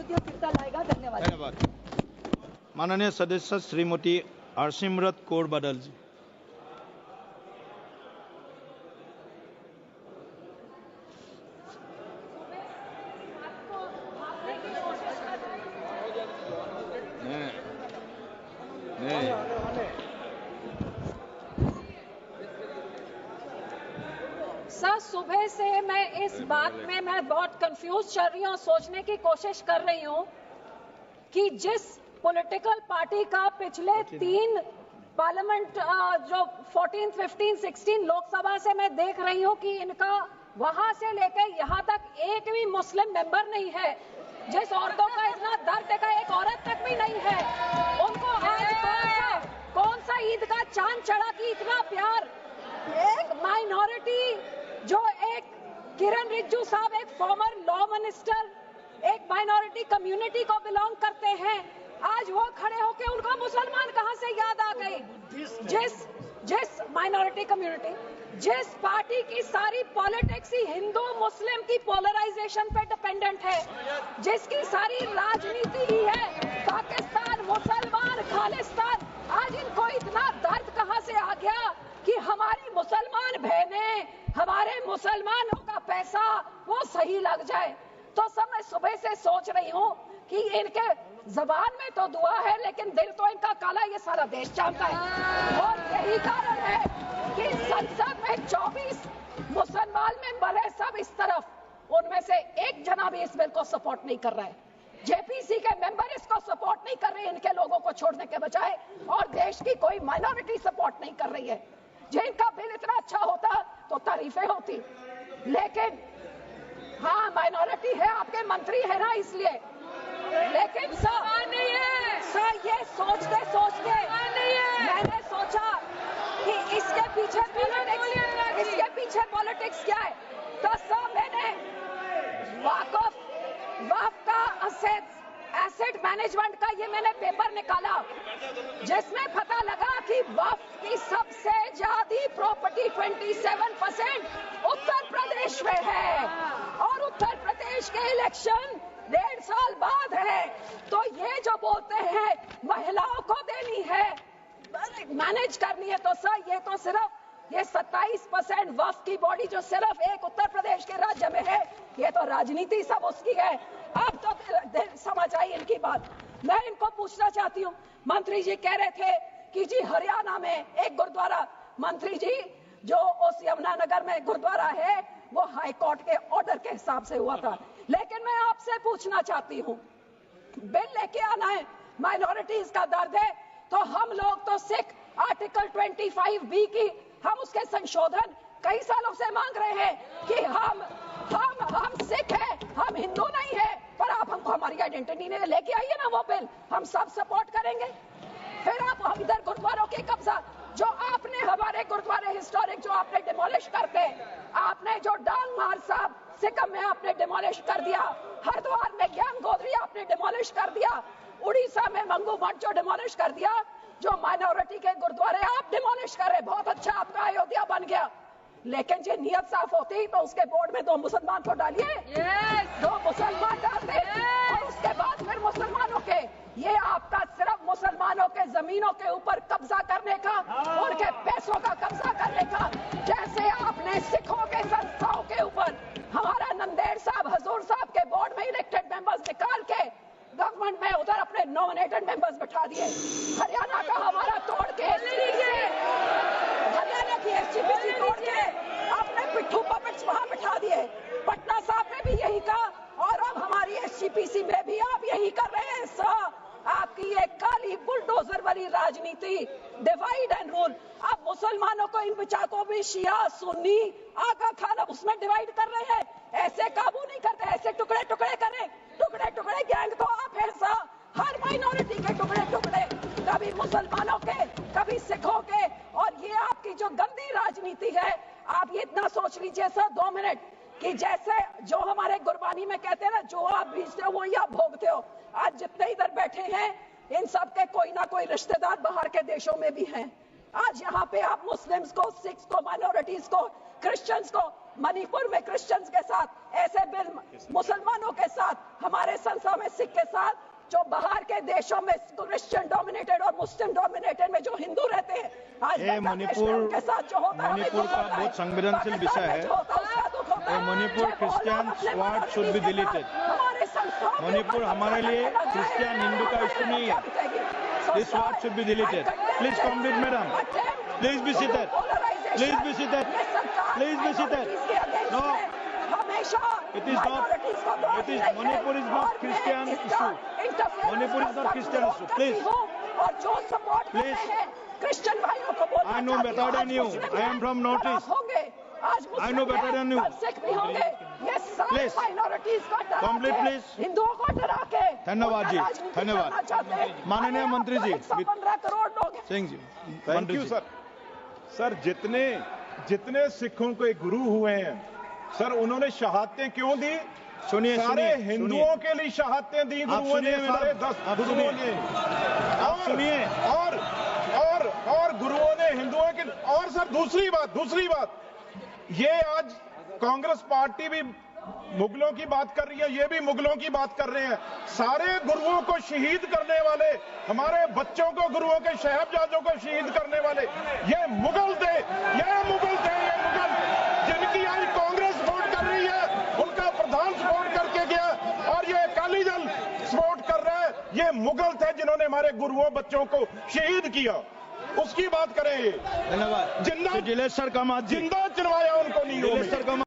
राजनीति फिरता लाएगा। धन्यवाद। माननीय सदस्य श्रीमती हरसिमरत कौर बादल जी। सर, सुबह से मैं इस बात में मैं बहुत कंफ्यूज चल रही हूँ, सोचने की कोशिश कर रही हूँ कि जिस पॉलिटिकल पार्टी का पिछले 3 पार्लियामेंट जो 14, 15, 16 लोकसभा से मैं देख रही हूँ कि इनका वहां से लेकर यहाँ तक एक भी मुस्लिम मेंबर नहीं है। जिस औरतों का इतना दर्द का एक औरत तक भी नहीं है, उनको आज कौन सा ईद का चांद चढ़ा कि इतना प्यार। एक माइनॉरिटी जो एक किरण रिजिजू साहब एक फॉर्मर लॉ मिनिस्टर एक माइनॉरिटी कम्युनिटी को बिलोंग करते हैं, आज वो खड़े होके उनका मुसलमान कहां से याद आ गई। जिस माइनॉरिटी कम्युनिटी, जिस पार्टी की सारी पॉलिटिक्स ही हिंदू मुस्लिम की पोलराइजेशन पे डिपेंडेंट है, जिसकी सारी राजनीति ही है पाकिस्तान मुसलमान खालिस्तान, आज इनको इतना दर्द कहां से आ गया कि हमारी मुसलमान बहनें, हमारे मुसलमानों का पैसा वो सही लग जाए। तो सब मैं सुबह से सोच रही हूँ कि इनके जबान में तो दुआ है लेकिन दिल तो इनका काला, ये सारा देश जानता है। और यही कारण है कि संसद में 24 मुसलमान मेंबर है, सब इस तरफ, उनमें से एक जना भी इस बिल को सपोर्ट नहीं कर रहा है। जेपीसी के मेंबर इसको सपोर्ट नहीं कर रहे, इनके लोगों को छोड़ने के बजाय, और देश की कोई माइनॉरिटी सपोर्ट नहीं कर रही है। जिनका बिल इतना अच्छा होता तो तारीफें होती, लेकिन हाँ माइनॉरिटी है, आपके मंत्री है ना इसलिए, लेकिन सर ये सोचते मैंने सोचा कि इसके पीछे पॉलिटिक्स क्या है। तो सर मैंने वक्फ का एसेट मैनेजमेंट का ये मैंने पेपर निकाला, जिसमें पता लगा कि वक्फ की सबसे ज्यादा प्रॉपर्टी 27% उत्तर प्रदेश में है, और उत्तर प्रदेश के इलेक्शन 1.5 साल बाद है। तो ये जो बोलते हैं महिलाओं को देनी है, मैनेज करनी है, तो सर ये तो सिर्फ ये 27% वक्फ की बॉडी जो सिर्फ एक उत्तर प्रदेश के राज्य में है, ये तो राजनीति सब उसकी है। अब तो समझ आई इनकी बात। मैं इनको पूछना चाहती हूँ, मंत्री जी कह रहे थे कि जी हरियाणा में एक गुरुद्वारा, मंत्री जी जो उस यमुनानगर में गुरुद्वारा है वो हाई कोर्ट के ऑर्डर के हिसाब से हुआ था, लेकिन मैं आपसे पूछना चाहती हूँ, बिल लेके आना है, माइनॉरिटीज का दर्द है, तो हम लोग तो सिख आर्टिकल 25B की हम उसके संशोधन कई सालों से मांग रहे हैं कि हम सिख हैं, हम हिंदू नहीं है, पर आप हमको हमारी आइडेंटिटी नहीं लेके आइए ना वो बिल, हम सब सपोर्ट करेंगे। फिर आप इधर गुरुद्वारों के कब्जा, जो आपने हमारे गुरुद्वारे हिस्टोरिक जो आपने डिमोलिश करते, आपने जो डांग मार साहब सिक्किम में आपने डिमोलिश कर दिया, हरिद्वार में ज्ञान गोदरी आपने डिमोलिश कर दिया, उड़ीसा में मंगू मठ जो डिमोलिश कर दिया, जो माइनॉरिटी के गुरुद्वारे आप डिमोलिश कर रहे, बहुत अच्छा आपका अयोध्या बन गया, लेकिन जो नियत साफ होती तो उसके बोर्ड में 2 मुसलमान को डालिए, 2 मुसलमान डालते, और उसके बाद फिर मुसलमानों के, ये आपका सिर्फ मुसलमानों के जमीनों के ऊपर कब्जा करने का, उनके पैसों का कब्जा करने का, जैसे आपने सिखों के संस्थाओं के ऊपर हमारा नंदेड़ साहब हजूर साहब के बोर्ड में इलेक्टेड मेंबर्स निकाल के गवर्नमेंट में उधर अपने नॉमिनेटेड मेंबर्स बैठा दिए, हरियाणा का हमारा तोड़ के, हरियाणा की एसजीपीसी तोड़ के आपने पिट्ठू पपेट्स वहां बैठा दिए, पटना साहब ने भी यही कहा, और अब हमारी एसजीपीसी में भी आप यही कर रहे हैं। सर आपकी ये काली बुलडोजर वाली राजनीति, डिवाइड एंड रूल, आप मुसलमानों को इन बिचाकों भी शिया सुन्नी आका खान अब उसमें डिवाइड कर रहे हैं, ऐसे काबू नहीं करते, ऐसे टुकड़े टुकड़े करें, टुकड़े टुकड़े गैंग तो आप हैं सर, हर माइनॉरिटी के टुकड़े टुकड़े, कभी मुसलमानों के कभी सिखों के, और ये आपकी जो गंदी राजनीति है, आप ये इतना सोच लीजिए सर 2 मिनट कि जैसे जो हमारे गुरबानी में कहते हैं ना, जो आप बीजते हो वही आप भोगते हो। आज जितने इधर बैठे हैं इन सब के कोई ना कोई रिश्तेदार बाहर के देशों में भी हैं। आज यहाँ पे आप मुस्लिम्स को, सिख्स को, माइनॉरिटीज को क्रिश्चियंस को, मणिपुर में क्रिश्चियंस के साथ ऐसे बिल, मुसलमानों के साथ, हमारे संस्था में सिख के साथ, जो बाहर के देशों में क्रिश्चियन डोमिनेटेड और मुस्लिम डोमिनेटेड में जो हिंदू रहते हैं, आज मणिपुर के साथ जो होता है, मणिपुर का बहुत संवेदनशील विषय है। Manipur Christian sword should be deleted. Manipur हमारे लिए क्रिश्चियन हिंदू का इश्यू नहीं है। This sword should be deleted. Please complete madam, please be seated, please be seated, please be seated. No, it is not, it is, Manipur is not Christian issue. Manipur is not Christian issue. Please, और जो support करते हैं Christian भाइयों को बोलना, I know better than you. I am from Northeast. आज I know better than you. Sikh भी होंगे, ये सारे माइनॉरिटीज का डरा Complete, के, please. हिंदुओं को डरा के धन्यवाद जी, धन्यवाद। माननीय मंत्री जी, 15 करोड़ लोग Singh ji, thank you sir. Sir, जितने सिखों के गुरु हुए हैं सर, उन्होंने शहादतें क्यों दी? सुनिए, सारे हिंदुओं के लिए शहादतें दी गुरुओं ने, सारे 10 गुरुओं ने। आप सुनिए, और गुरुओं ने हिंदुओं के। और सर दूसरी बात, ये आज कांग्रेस पार्टी भी मुगलों की बात कर रही है, ये भी मुगलों की बात कर रहे हैं। सारे गुरुओं को शहीद करने वाले, हमारे बच्चों को, गुरुओं के साहिबजादों को शहीद करने वाले, ये मुगल थे, जिनकी आज कांग्रेस वोट कर रही है, उनका प्रधान सपोर्ट करके गया, और ये अकाली दल सपोर्ट कर रहा है। ये मुगल थे जिन्होंने हमारे गुरुओं, बच्चों को शहीद किया, उसकी बात करें। धन्यवाद। जिंदा दिलेश्वर कामत जी, जिंदा चुनवाया उनको नीलों में।